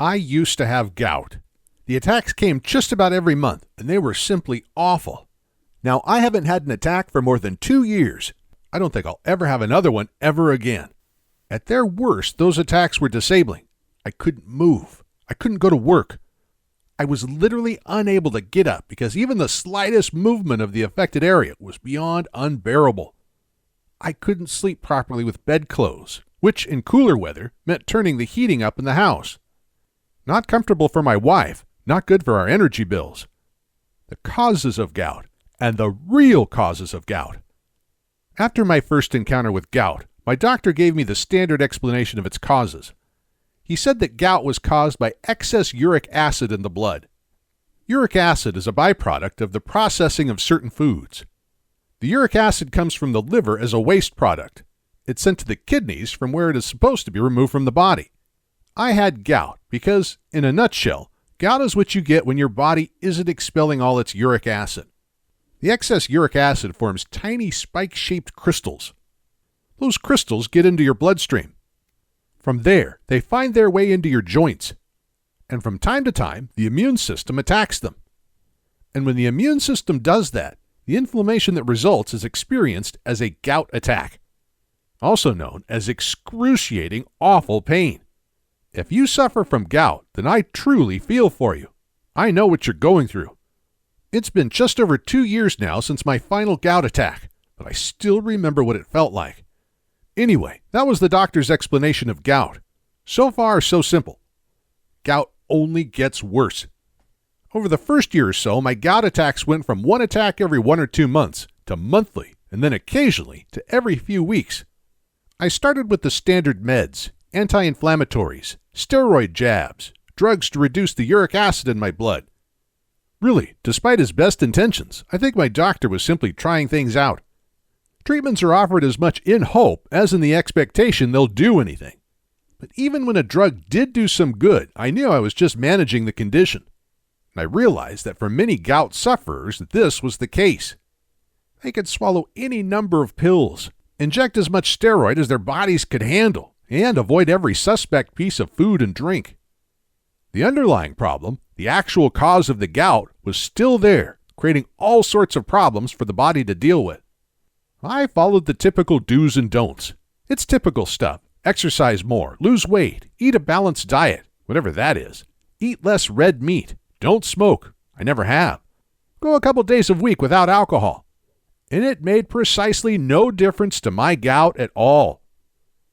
I used to have gout. The attacks came just about every month, and they were simply awful. Now, I haven't had an attack for more than 2 years. I don't think I'll ever have another one ever again. At their worst, those attacks were disabling. I couldn't move. I couldn't go to work. I was literally unable to get up because even the slightest movement of the affected area was beyond unbearable. I couldn't sleep properly with bedclothes, which in cooler weather meant turning the heating up in the house. Not comfortable for my wife, not good for our energy bills. The causes of gout, and the real causes of gout. After my first encounter with gout, my doctor gave me the standard explanation of its causes. He said that gout was caused by excess uric acid in the blood. Uric acid is a byproduct of the processing of certain foods. The uric acid comes from the liver as a waste product. It's sent to the kidneys from where it is supposed to be removed from the body. I had gout because, in a nutshell, gout is what you get when your body isn't expelling all its uric acid. The excess uric acid forms tiny spike-shaped crystals. Those crystals get into your bloodstream. From there, they find their way into your joints. And from time to time, the immune system attacks them. And when the immune system does that, the inflammation that results is experienced as a gout attack, also known as excruciating, awful pain. If you suffer from gout, then I truly feel for you. I know what you're going through. It's been just over 2 years now since my final gout attack, but I still remember what it felt like. Anyway, that was the doctor's explanation of gout. So far, so simple. Gout only gets worse. Over the first year or so, my gout attacks went from one attack every 1 or 2 months to monthly, and then occasionally to every few weeks. I started with the standard meds, anti-inflammatories, steroid jabs, drugs to reduce the uric acid in my blood. Really, despite his best intentions, I think my doctor was simply trying things out. Treatments are offered as much in hope as in the expectation they'll do anything. But even when a drug did do some good, I knew I was just managing the condition. And I realized that for many gout sufferers, this was the case. They could swallow any number of pills, inject as much steroid as their bodies could handle, and avoid every suspect piece of food and drink. The underlying problem, the actual cause of the gout, was still there, creating all sorts of problems for the body to deal with. I followed the typical do's and don'ts. It's typical stuff. Exercise more, lose weight, eat a balanced diet, whatever that is. Eat less red meat. Don't smoke. I never have. Go a couple days a week without alcohol. And it made precisely no difference to my gout at all.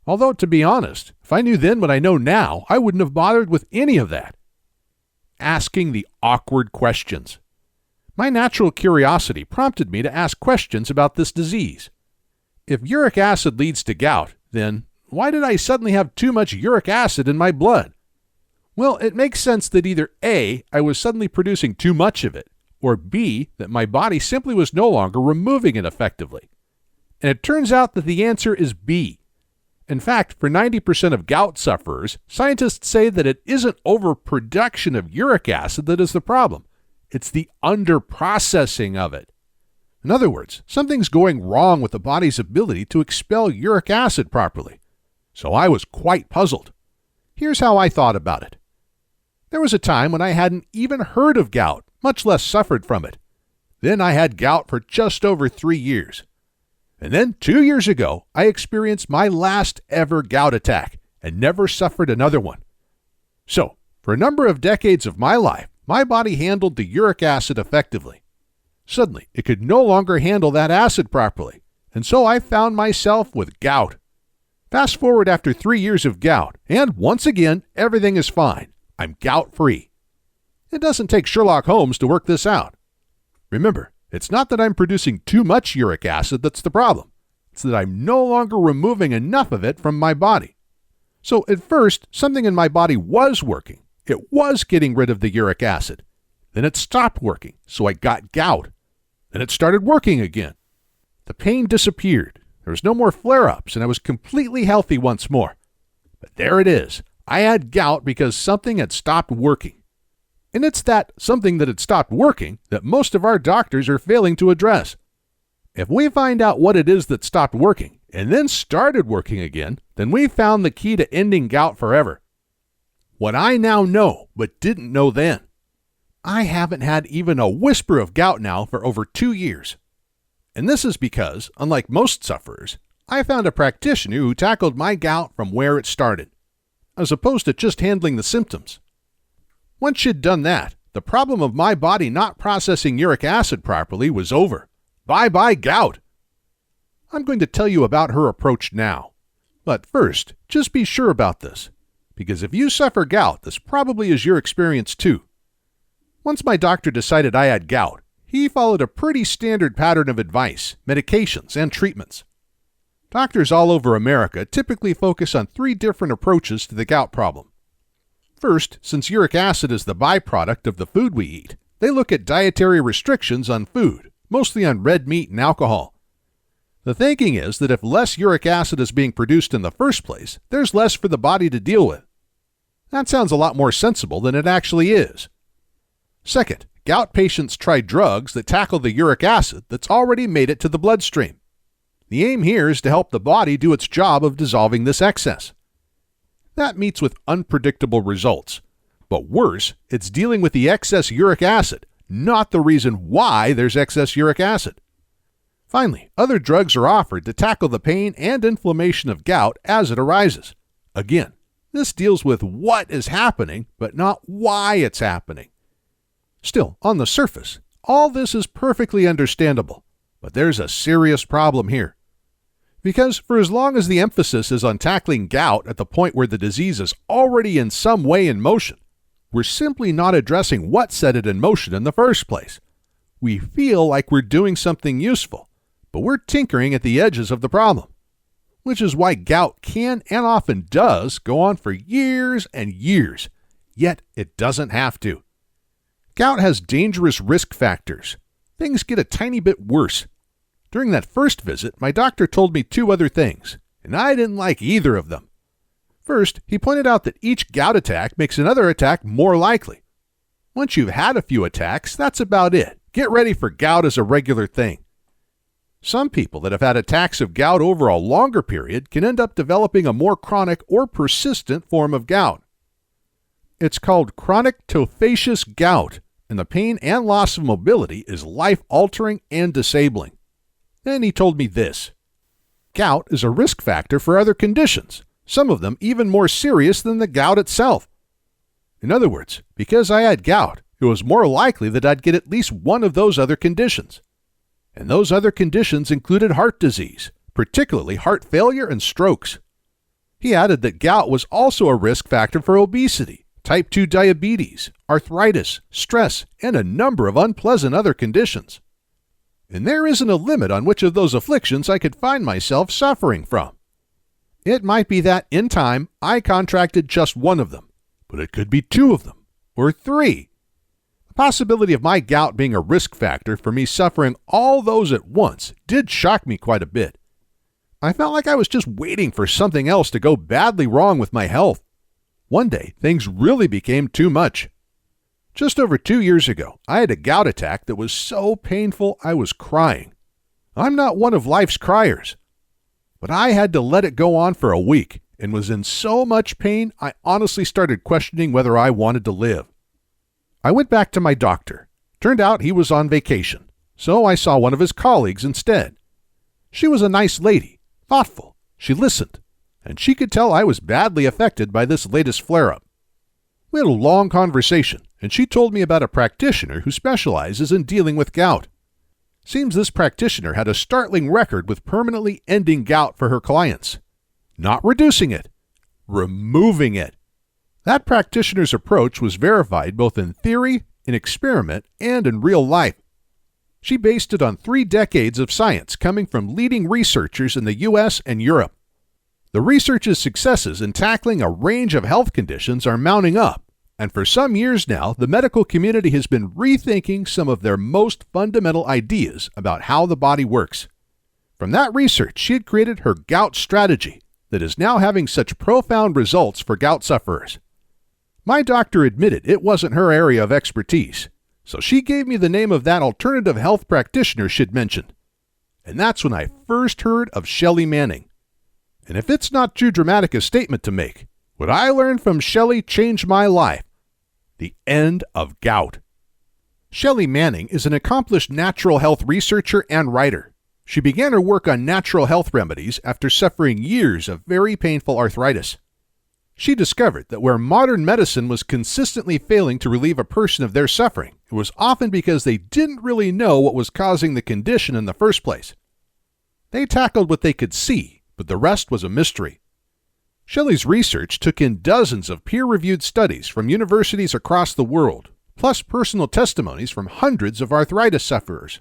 Although, to be honest, if I knew then what I know now, I wouldn't have bothered with any of that. Asking the awkward questions. My natural curiosity prompted me to ask questions about this disease. If uric acid leads to gout, then why did I suddenly have too much uric acid in my blood? Well, it makes sense that either A, I was suddenly producing too much of it, or B, that my body simply was no longer removing it effectively. And it turns out that the answer is B. In fact, for 90% of gout sufferers, scientists say that it isn't overproduction of uric acid that is the problem. It's the underprocessing of it. In other words, something's going wrong with the body's ability to expel uric acid properly. So I was quite puzzled. Here's how I thought about it. There was a time when I hadn't even heard of gout, much less suffered from it. Then I had gout for just over 3 years. And then 2 years ago, I experienced my last ever gout attack and never suffered another one. So, for a number of decades of my life, my body handled the uric acid effectively. Suddenly, it could no longer handle that acid properly, and so I found myself with gout. Fast forward after 3 years of gout, and once again, everything is fine. I'm gout-free. It doesn't take Sherlock Holmes to work this out. Remember, it's not that I'm producing too much uric acid that's the problem. It's that I'm no longer removing enough of it from my body. So at first, something in my body was working. It was getting rid of the uric acid. Then it stopped working, so I got gout. Then it started working again. The pain disappeared. There was no more flare-ups, and I was completely healthy once more. But there it is. I had gout because something had stopped working. And it's that something that had stopped working that most of our doctors are failing to address. If we find out what it is that stopped working and then started working again, then we found the key to ending gout forever. What I now know, but didn't know then. I haven't had even a whisper of gout now for over 2 years. And this is because, unlike most sufferers, I found a practitioner who tackled my gout from where it started, as opposed to just handling the symptoms. Once she'd done that, the problem of my body not processing uric acid properly was over. Bye-bye gout. I'm going to tell you about her approach now. But first, just be sure about this, because if you suffer gout, this probably is your experience too. Once my doctor decided I had gout, he followed a pretty standard pattern of advice, medications, and treatments. Doctors all over America typically focus on 3 different approaches to the gout problem. First, since uric acid is the byproduct of the food we eat, they look at dietary restrictions on food, mostly on red meat and alcohol. The thinking is that if less uric acid is being produced in the first place, there's less for the body to deal with. That sounds a lot more sensible than it actually is. Second, gout patients try drugs that tackle the uric acid that's already made it to the bloodstream. The aim here is to help the body do its job of dissolving this excess. That meets with unpredictable results. But worse, it's dealing with the excess uric acid, not the reason why there's excess uric acid. Finally, other drugs are offered to tackle the pain and inflammation of gout as it arises. Again, this deals with what is happening, but not why it's happening. Still, on the surface, all this is perfectly understandable, but there's a serious problem here. Because for as long as the emphasis is on tackling gout at the point where the disease is already in some way in motion, we're simply not addressing what set it in motion in the first place. We feel like we're doing something useful, but we're tinkering at the edges of the problem, which is why gout can and often does go on for years and years, yet it doesn't have to. Gout has dangerous risk factors. Things get a tiny bit worse. During that first visit, my doctor told me 2 other things, and I didn't like either of them. First, he pointed out that each gout attack makes another attack more likely. Once you've had a few attacks, that's about it. Get ready for gout as a regular thing. Some people that have had attacks of gout over a longer period can end up developing a more chronic or persistent form of gout. It's called chronic tophaceous gout, and the pain and loss of mobility is life-altering and disabling. Then he told me this. Gout is a risk factor for other conditions, some of them even more serious than the gout itself. In other words, because I had gout, it was more likely that I'd get at least one of those other conditions. And those other conditions included heart disease, particularly heart failure and strokes. He added that gout was also a risk factor for obesity, type 2 diabetes, arthritis, stress, and a number of unpleasant other conditions. And there isn't a limit on which of those afflictions I could find myself suffering from. It might be that, in time, I contracted just one of them, but it could be 2 of them, or 3. The possibility of my gout being a risk factor for me suffering all those at once did shock me quite a bit. I felt like I was just waiting for something else to go badly wrong with my health. One day, things really became too much. Just over 2 years ago, I had a gout attack that was so painful I was crying. I'm not one of life's criers, but I had to let it go on for a week and was in so much pain I honestly started questioning whether I wanted to live. I went back to my doctor. Turned out he was on vacation, so I saw one of his colleagues instead. She was a nice lady, thoughtful. She listened, and she could tell I was badly affected by this latest flare-up. We had a long conversation, and she told me about a practitioner who specializes in dealing with gout. Seems this practitioner had a startling record with permanently ending gout for her clients. Not reducing it, removing it. That practitioner's approach was verified both in theory, in experiment, and in real life. She based it on 3 decades of science coming from leading researchers in the U.S. and Europe. The research's successes in tackling a range of health conditions are mounting up, and for some years now, the medical community has been rethinking some of their most fundamental ideas about how the body works. From that research, she had created her gout strategy that is now having such profound results for gout sufferers. My doctor admitted it wasn't her area of expertise, so she gave me the name of that alternative health practitioner she'd mentioned. And that's when I first heard of Shelley Manning. And if it's not too dramatic a statement to make, What I learned from Shelley changed my life. The end of gout. Shelley Manning is an accomplished natural health researcher and writer. She began her work on natural health remedies after suffering years of very painful arthritis. She discovered that where modern medicine was consistently failing to relieve a person of their suffering, it was often because they didn't really know what was causing the condition in the first place. They tackled what they could see, but the rest was a mystery. Shelley's research took in dozens of peer-reviewed studies from universities across the world, plus personal testimonies from hundreds of arthritis sufferers.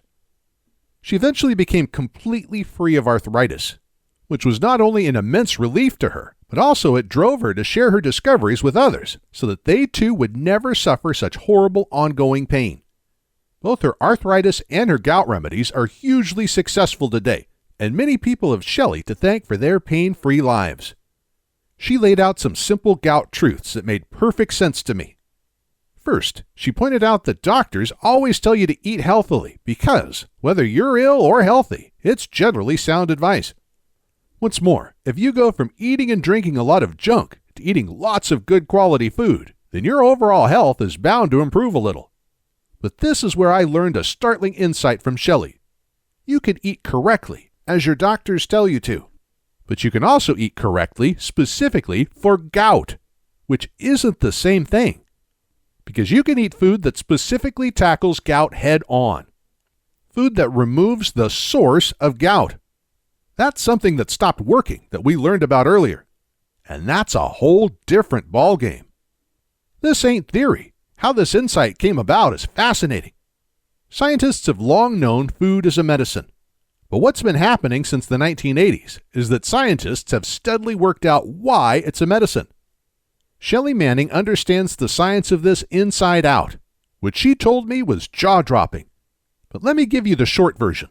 She eventually became completely free of arthritis, which was not only an immense relief to her, but also it drove her to share her discoveries with others so that they too would never suffer such horrible ongoing pain. Both her arthritis and her gout remedies are hugely successful today, and many people have Shelley to thank for their pain-free lives. She laid out some simple gout truths that made perfect sense to me. First, she pointed out that doctors always tell you to eat healthily because, whether you're ill or healthy, it's generally sound advice. What's more, if you go from eating and drinking a lot of junk to eating lots of good quality food, then your overall health is bound to improve a little. But this is where I learned a startling insight from Shelley. You can eat correctly, as your doctors tell you to. But you can also eat correctly, specifically for gout, which isn't the same thing. Because you can eat food that specifically tackles gout head on. Food that removes the source of gout. That's something that stopped working that we learned about earlier. And that's a whole different ballgame. This ain't theory. How this insight came about is fascinating. Scientists have long known food is a medicine. But what's been happening since the 1980s is that scientists have steadily worked out why it's a medicine. Shelley Manning understands the science of this inside out, which she told me was jaw-dropping. But let me give you the short version,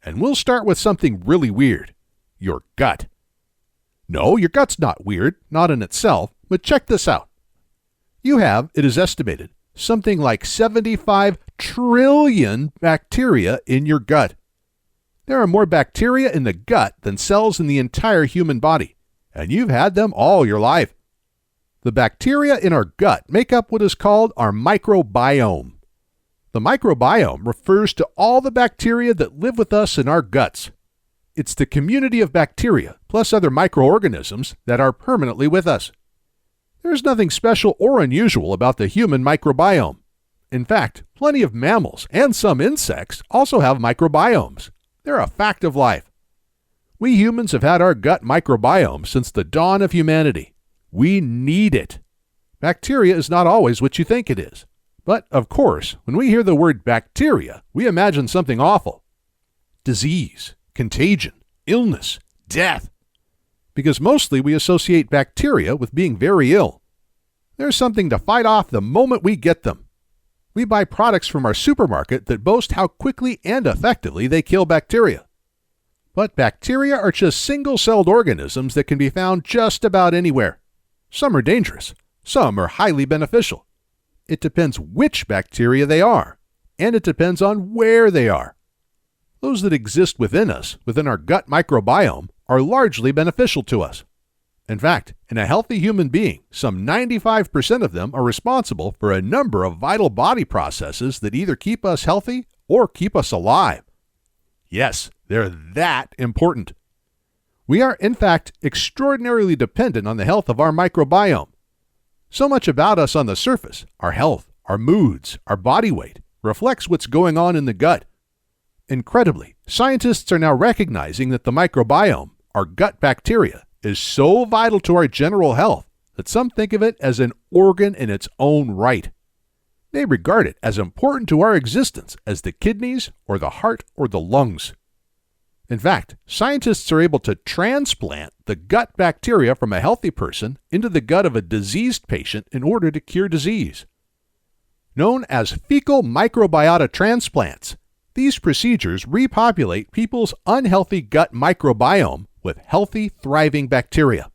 and we'll start with something really weird: your gut. No, your gut's not weird, not in itself, but check this out. You have, it is estimated, something like 75 trillion bacteria in your gut. There are more bacteria in the gut than cells in the entire human body, and you've had them all your life. The bacteria in our gut make up what is called our microbiome. The microbiome refers to all the bacteria that live with us in our guts. It's the community of bacteria, plus other microorganisms, that are permanently with us. There's nothing special or unusual about the human microbiome. In fact, plenty of mammals and some insects also have microbiomes. They're a fact of life. We humans have had our gut microbiome since the dawn of humanity. We need it. Bacteria is not always what you think it is. But, of course, when we hear the word bacteria, we imagine something awful. Disease, contagion, illness, death. Because mostly we associate bacteria with being very ill. There's something to fight off the moment we get them. We buy products from our supermarket that boast how quickly and effectively they kill bacteria. But bacteria are just single-celled organisms that can be found just about anywhere. Some are dangerous. Some are highly beneficial. It depends which bacteria they are, and it depends on where they are. Those that exist within us, within our gut microbiome, are largely beneficial to us. In fact, in a healthy human being, some 95% of them are responsible for a number of vital body processes that either keep us healthy or keep us alive. Yes, they're that important. We are, in fact, extraordinarily dependent on the health of our microbiome. So much about us on the surface, our health, our moods, our body weight, reflects what's going on in the gut. Incredibly, scientists are now recognizing that the microbiome, our gut bacteria, is so vital to our general health that some think of it as an organ in its own right. They regard it as important to our existence as the kidneys or the heart or the lungs. In fact, scientists are able to transplant the gut bacteria from a healthy person into the gut of a diseased patient in order to cure disease. Known as fecal microbiota transplants, these procedures repopulate people's unhealthy gut microbiome with healthy, thriving bacteria.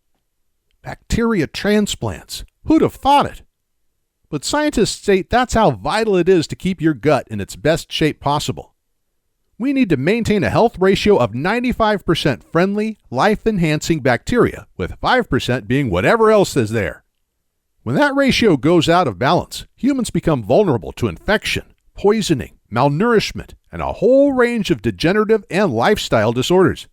Bacteria transplants. Who'd have thought it? But scientists state that's how vital it is to keep your gut in its best shape possible. We need to maintain a health ratio of 95% friendly, life-enhancing bacteria, with 5% being whatever else is there. When that ratio goes out of balance, humans become vulnerable to infection, poisoning, malnourishment, and a whole range of degenerative and lifestyle disorders.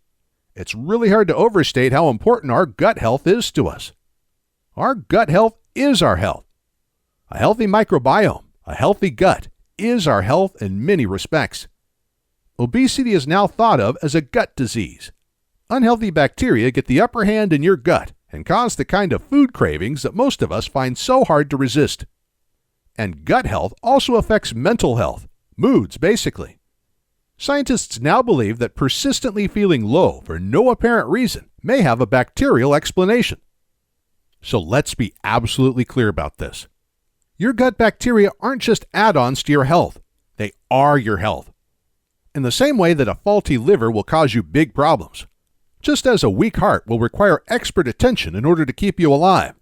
It's really hard to overstate how important our gut health is to us. Our gut health is our health. A healthy microbiome, a healthy gut, is our health in many respects. Obesity is now thought of as a gut disease. Unhealthy bacteria get the upper hand in your gut and cause the kind of food cravings that most of us find so hard to resist. And gut health also affects mental health, moods basically. Scientists now believe that persistently feeling low for no apparent reason may have a bacterial explanation. So let's be absolutely clear about this. Your gut bacteria aren't just add-ons to your health. They are your health. In the same way that a faulty liver will cause you big problems, just as a weak heart will require expert attention in order to keep you alive,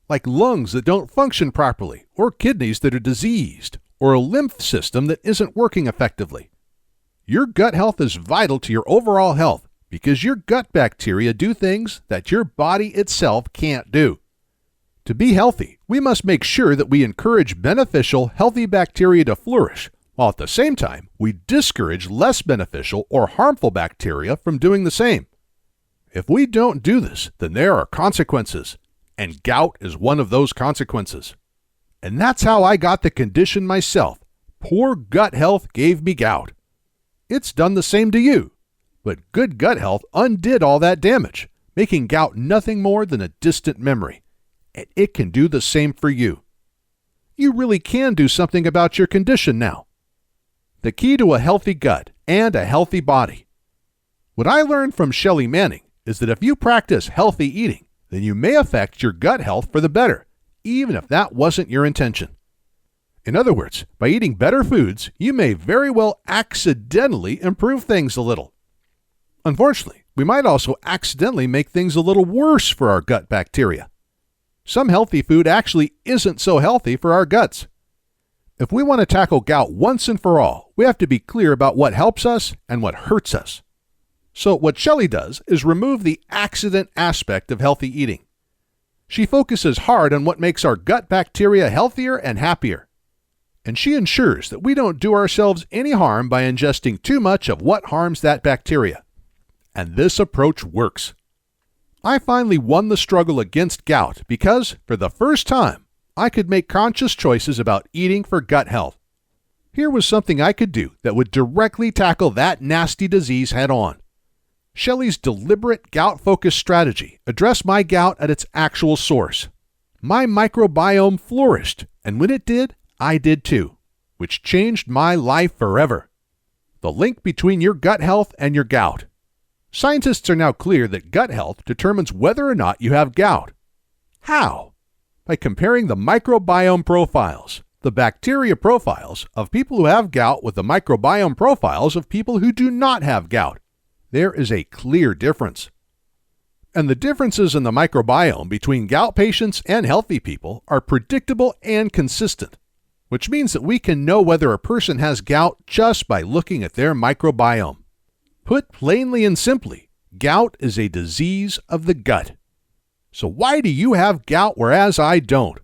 like lungs that don't function properly, or kidneys that are diseased, or a lymph system that isn't working effectively. Your gut health is vital to your overall health because your gut bacteria do things that your body itself can't do. To be healthy, we must make sure that we encourage beneficial, healthy bacteria to flourish, while at the same time, we discourage less beneficial or harmful bacteria from doing the same. If we don't do this, then there are consequences, and gout is one of those consequences. And that's how I got the condition myself. Poor gut health gave me gout. It's done the same to you, but good gut health undid all that damage, making gout nothing more than a distant memory. And it can do the same for you. You really can do something about your condition now. The key to a healthy gut and a healthy body. What I learned from Shelley Manning is that if you practice healthy eating, then you may affect your gut health for the better, even if that wasn't your intention. In other words, by eating better foods, you may very well accidentally improve things a little. Unfortunately, we might also accidentally make things a little worse for our gut bacteria. Some healthy food actually isn't so healthy for our guts. If we want to tackle gout once and for all, we have to be clear about what helps us and what hurts us. So what Shelley does is remove the accident aspect of healthy eating. She focuses hard on what makes our gut bacteria healthier and happier. And she ensures that we don't do ourselves any harm by ingesting too much of what harms that bacteria. And this approach works. I finally won the struggle against gout because, for the first time, I could make conscious choices about eating for gut health. Here was something I could do that would directly tackle that nasty disease head on. Shelley's deliberate gout-focused strategy addressed my gout at its actual source. My microbiome flourished, and when it did, I did too, which changed my life forever. The link between your gut health and your gout. Scientists are now clear that gut health determines whether or not you have gout. How? By comparing the microbiome profiles, the bacteria profiles of people who have gout with the microbiome profiles of people who do not have gout. There is a clear difference. And the differences in the microbiome between gout patients and healthy people are predictable and consistent, which means that we can know whether a person has gout just by looking at their microbiome. Put plainly and simply, gout is a disease of the gut. So why do you have gout whereas I don't?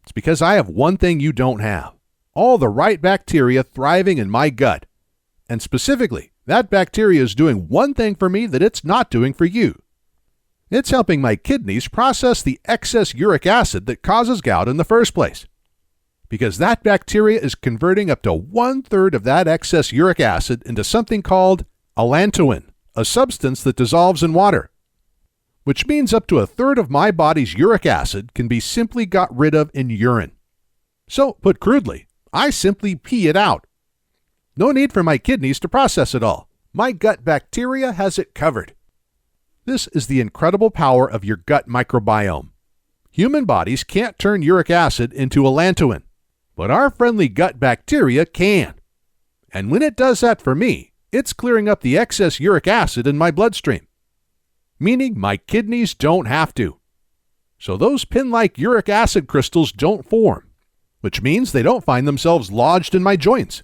It's because I have one thing you don't have. All the right bacteria thriving in my gut. And specifically, that bacteria is doing one thing for me that it's not doing for you. It's helping my kidneys process the excess uric acid that causes gout in the first place. Because that bacteria is converting up to 1/3 of that excess uric acid into something called allantoin, a substance that dissolves in water. Which means up to 1/3 of my body's uric acid can be simply got rid of in urine. So, put crudely, I simply pee it out. No need for my kidneys to process it all. My gut bacteria has it covered. This is the incredible power of your gut microbiome. Human bodies can't turn uric acid into allantoin, but our friendly gut bacteria can. And when it does that for me, it's clearing up the excess uric acid in my bloodstream, meaning my kidneys don't have to. So those pin-like uric acid crystals don't form, which means they don't find themselves lodged in my joints,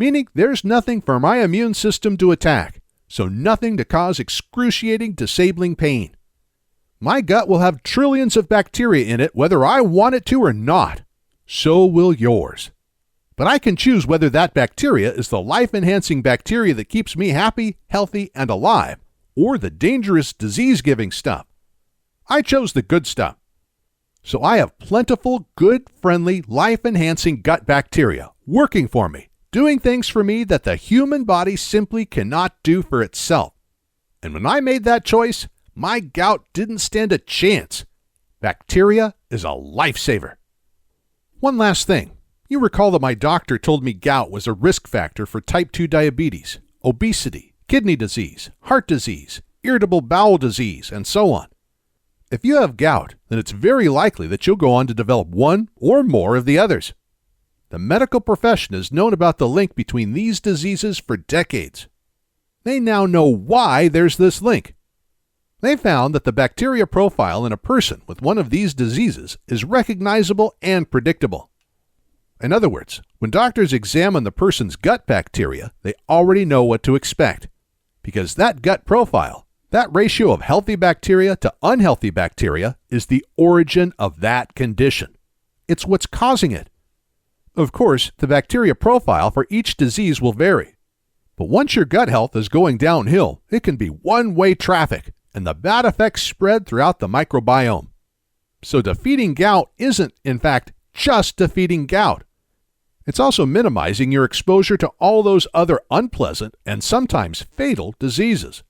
meaning there's nothing for my immune system to attack, so nothing to cause excruciating, disabling pain. My gut will have trillions of bacteria in it whether I want it to or not. So will yours. But I can choose whether that bacteria is the life-enhancing bacteria that keeps me happy, healthy, and alive, or the dangerous, disease-giving stuff. I chose the good stuff. So I have plentiful, good, friendly, life-enhancing gut bacteria working for me, doing things for me that the human body simply cannot do for itself. And when I made that choice, my gout didn't stand a chance. Bacteria is a lifesaver. One last thing. You recall that my doctor told me gout was a risk factor for type 2 diabetes, obesity, kidney disease, heart disease, irritable bowel disease, and so on. If you have gout, then it's very likely that you'll go on to develop one or more of the others. The medical profession has known about the link between these diseases for decades. They now know why there's this link. They found that the bacteria profile in a person with one of these diseases is recognizable and predictable. In other words, when doctors examine the person's gut bacteria, they already know what to expect. Because that gut profile, that ratio of healthy bacteria to unhealthy bacteria, is the origin of that condition. It's what's causing it. Of course, the bacteria profile for each disease will vary. But once your gut health is going downhill, it can be one-way traffic, and the bad effects spread throughout the microbiome. So defeating gout isn't, in fact, just defeating gout. It's also minimizing your exposure to all those other unpleasant and sometimes fatal diseases.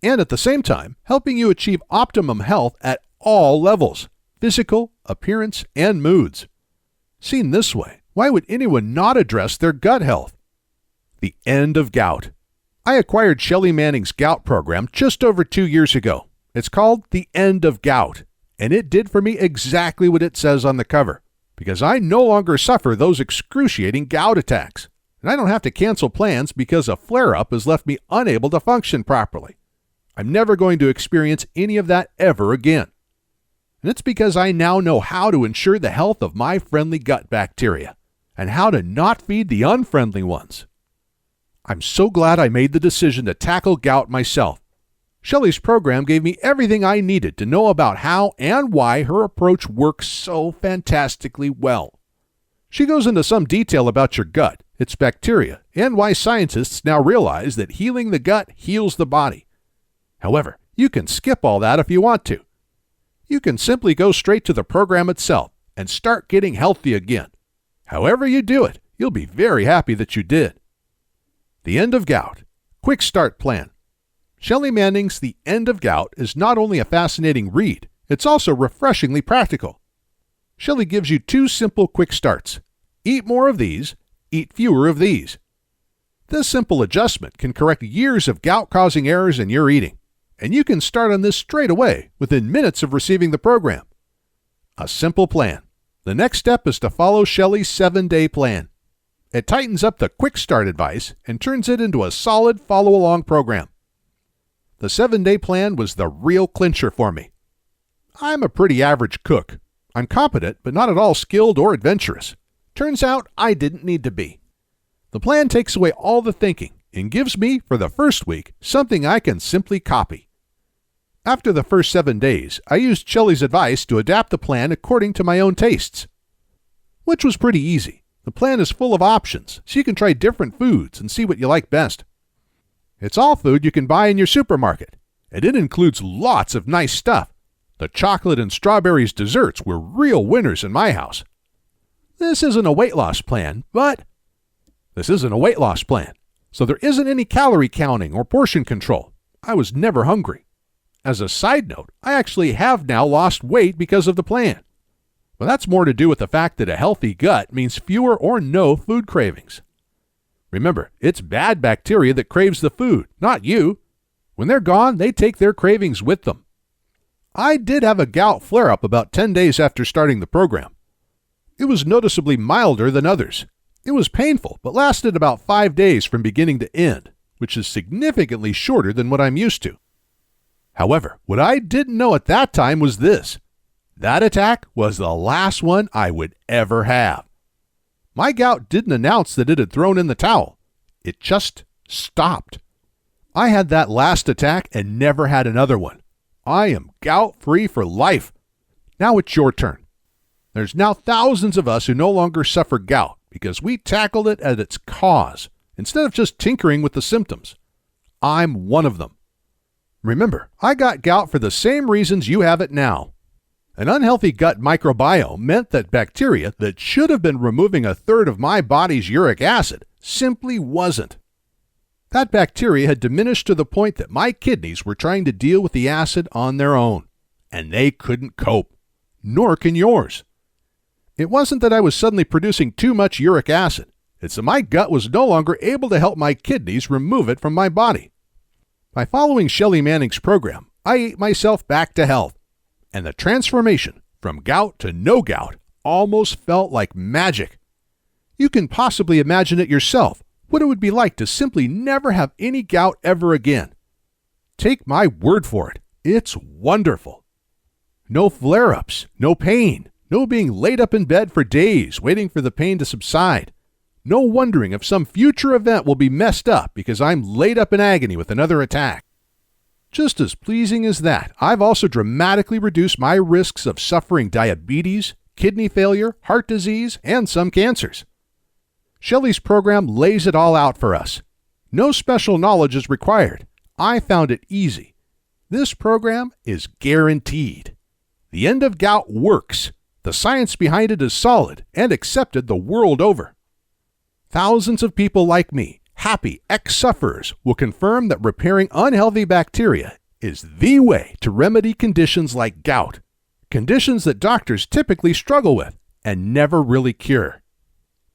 And at the same time, helping you achieve optimum health at all levels, physical, appearance, and moods. Seen this way, why would anyone not address their gut health? The end of gout. I acquired Shelley Manning's gout program just over 2 years ago. It's called The End of Gout, and it did for me exactly what it says on the cover, because I no longer suffer those excruciating gout attacks, and I don't have to cancel plans because a flare-up has left me unable to function properly. I'm never going to experience any of that ever again. And it's because I now know how to ensure the health of my friendly gut bacteria, and how to not feed the unfriendly ones. I'm so glad I made the decision to tackle gout myself. Shelley's program gave me everything I needed to know about how and why her approach works so fantastically well. She goes into some detail about your gut, its bacteria, and why scientists now realize that healing the gut heals the body. However, you can skip all that if you want to. You can simply go straight to the program itself and start getting healthy again. However you do it, you'll be very happy that you did. The End of Gout. Quick Start Plan. Shelley Manning's The End of Gout is not only a fascinating read, it's also refreshingly practical. Shelley gives you 2 simple quick starts. Eat more of these, eat fewer of these. This simple adjustment can correct years of gout-causing errors in your eating, and you can start on this straight away within minutes of receiving the program. A simple plan. The next step is to follow Shelley's 7-day plan. It tightens up the quick start advice and turns it into a solid follow-along program. The 7-day plan was the real clincher for me. I'm a pretty average cook. I'm competent, but not at all skilled or adventurous. Turns out I didn't need to be. The plan takes away all the thinking and gives me, for the first week, something I can simply copy. After the first 7 days, I used Shelley's advice to adapt the plan according to my own tastes, which was pretty easy. The plan is full of options, so you can try different foods and see what you like best. It's all food you can buy in your supermarket, and it includes lots of nice stuff. The chocolate and strawberries desserts were real winners in my house. This isn't a weight loss plan, so there isn't any calorie counting or portion control. I was never hungry. As a side note, I actually have now lost weight because of the plan. But that's more to do with the fact that a healthy gut means fewer or no food cravings. Remember, it's bad bacteria that craves the food, not you. When they're gone, they take their cravings with them. I did have a gout flare-up about 10 days after starting the program. It was noticeably milder than others. It was painful, but lasted about 5 days from beginning to end, which is significantly shorter than what I'm used to. However, what I didn't know at that time was this. That attack was the last one I would ever have. My gout didn't announce that it had thrown in the towel. It just stopped. I had that last attack and never had another one. I am gout-free for life. Now it's your turn. There's now thousands of us who no longer suffer gout because we tackled it at its cause instead of just tinkering with the symptoms. I'm one of them. Remember, I got gout for the same reasons you have it now. An unhealthy gut microbiome meant that bacteria that should have been removing a third of my body's uric acid simply wasn't. That bacteria had diminished to the point that my kidneys were trying to deal with the acid on their own, and they couldn't cope. Nor can yours. It wasn't that I was suddenly producing too much uric acid. It's that my gut was no longer able to help my kidneys remove it from my body. By following Shelley Manning's program, I ate myself back to health, and the transformation from gout to no gout almost felt like magic. You can possibly imagine it yourself, what it would be like to simply never have any gout ever again. Take my word for it, it's wonderful. No flare-ups, no pain, no being laid up in bed for days waiting for the pain to subside. No wondering if some future event will be messed up because I'm laid up in agony with another attack. Just as pleasing as that, I've also dramatically reduced my risks of suffering diabetes, kidney failure, heart disease, and some cancers. Shelley's program lays it all out for us. No special knowledge is required. I found it easy. This program is guaranteed. The end of gout works. The science behind it is solid and accepted the world over. Thousands of people like me, happy ex-sufferers, will confirm that repairing unhealthy bacteria is the way to remedy conditions like gout, conditions that doctors typically struggle with and never really cure.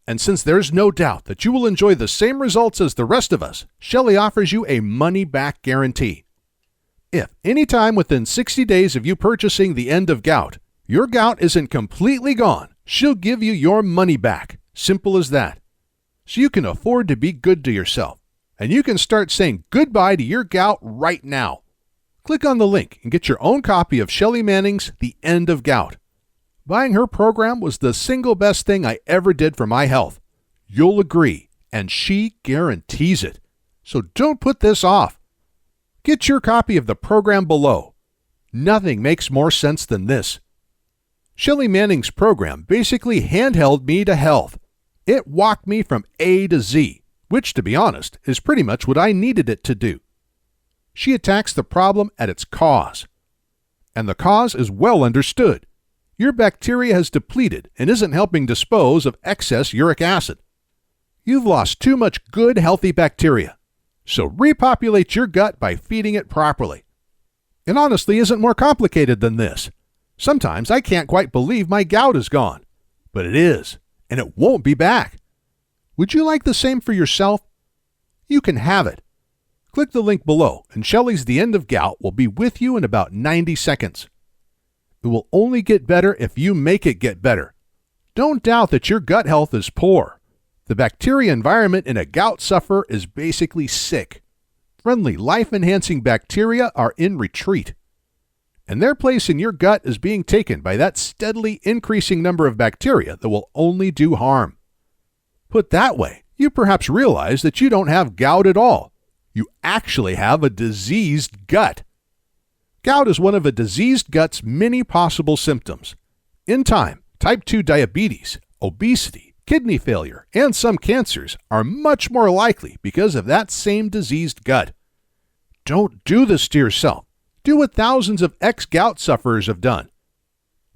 And since there's no doubt that you will enjoy the same results as the rest of us, Shelley offers you a money-back guarantee. If any time within 60 days of you purchasing the end of gout, your gout isn't completely gone, she'll give you your money back. Simple as that. So you can afford to be good to yourself, and you can start saying goodbye to your gout right now. Click on the link and get your own copy of Shelley Manning's The End of Gout. Buying her program was the single best thing I ever did for my health. You'll agree, and she guarantees it. So don't put this off. Get your copy of the program below. Nothing makes more sense than this. Shelley Manning's program basically handheld me to health. It walked me from A to Z, which, to be honest, is pretty much what I needed it to do. She attacks the problem at its cause. And the cause is well understood. Your bacteria has depleted and isn't helping dispose of excess uric acid. You've lost too much good, healthy bacteria. So repopulate your gut by feeding it properly. It honestly isn't more complicated than this. Sometimes I can't quite believe my gout is gone. But it is, and it won't be back. Would you like the same for yourself? You can have it. Click the link below, and Shelley's The End of Gout will be with you in about 90 seconds. It will only get better if you make it get better. Don't doubt that your gut health is poor. The bacteria environment in a gout sufferer is basically sick. Friendly, life-enhancing bacteria are in retreat. And their place in your gut is being taken by that steadily increasing number of bacteria that will only do harm. Put that way, you perhaps realize that you don't have gout at all. You actually have a diseased gut. Gout is one of a diseased gut's many possible symptoms. In time, type 2 diabetes, obesity, kidney failure, and some cancers are much more likely because of that same diseased gut. Don't do this to yourself. Do what thousands of ex-gout sufferers have done.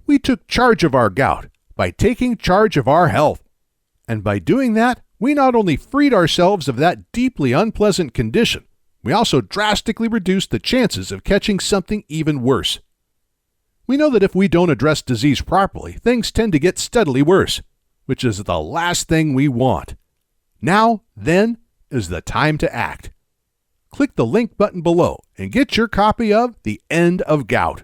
We took charge of our gout by taking charge of our health. And by doing that, we not only freed ourselves of that deeply unpleasant condition, we also drastically reduced the chances of catching something even worse. We know that if we don't address disease properly, things tend to get steadily worse, which is the last thing we want. Now, then, is the time to act. Click the link button below and get your copy of The End of Gout.